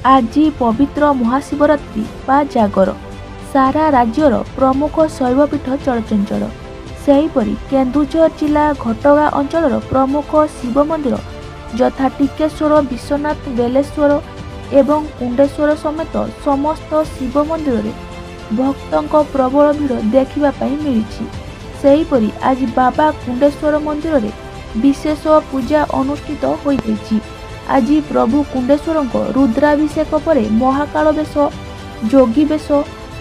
आज पवित्र महाशिवरात्रि बा जागर सारा राज्यर प्रमुख शैवपीठ चलचंचल। सेहीपरि केन्दुझर जिला घटगा अंचल प्रमुख शिव मंदिर यथा टिकेश्वर, विश्वनाथ, बेलेश्वर एवं कुंडेश्वर समेत समस्त शिव मंदिर में भक्तों प्रबल भीड़ देखा मिली। सेहीपरि आज बाबा कुंडेश्वर मंदिर में विशेष पूजा अनुष्ठित होइछि। आज प्रभु कुंडेश्वर रुद्राभिषेक पर महाकाल बेश, जोगी बेश,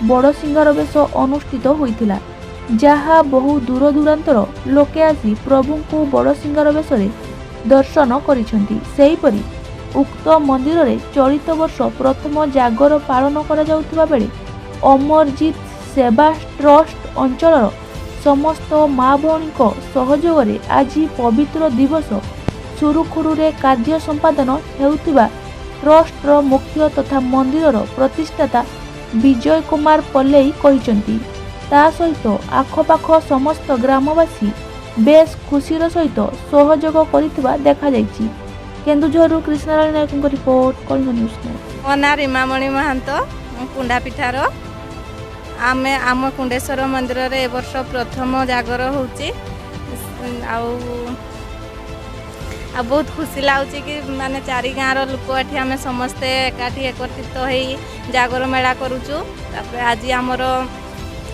बड़सिंगार बेश अनुष्ठित होइथिला, जहाँ बहु दूर दूरांतर लोके आसी प्रभु को बड़सिंगार बेश दर्शन करिसेंती। सेहीपरि उक्त मंदिर में चलित वर्ष प्रथम जागर पालन करा जाउथिबा बेले अमरजीत सेवा ट्रस्ट अंचल समस्त माँ भौणी सहयोग आज पवित्र दिवस सुरुखुरुरे कार्य संपादन हेउथिबा ट्रस्टर मुख्य तथा मंदिर प्रतिष्ठाता विजय कुमार पल्लेई कहिसेंती। ता सहित आखपाख समस्त ग्रामवासी बेस खुशीर सहित सहयोग करिथिबा देखा जायछि। केन्दुझरु कृष्णलाल नायक रिपोर्ट, कलिंग न्यूज। मो ना रीमामणि महांत, कुंडापिठार। आमे आम कुंडेश्वर मंदिर रे ए वर्ष प्रथम जागर होउची। आ बहुत खुशी लाଗୁଛି कि माने चारि गाँव लोक एठी आमे समस्ते एकाठी एकत्रित होई जागर मेला करूचु। तापर आज आमर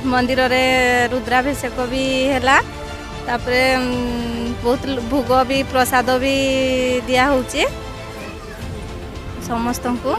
मंदिर रे रुद्राभिषेक भी हैला। तापर बहुत भोग भी प्रसाद भी दिया होउची समस्त को।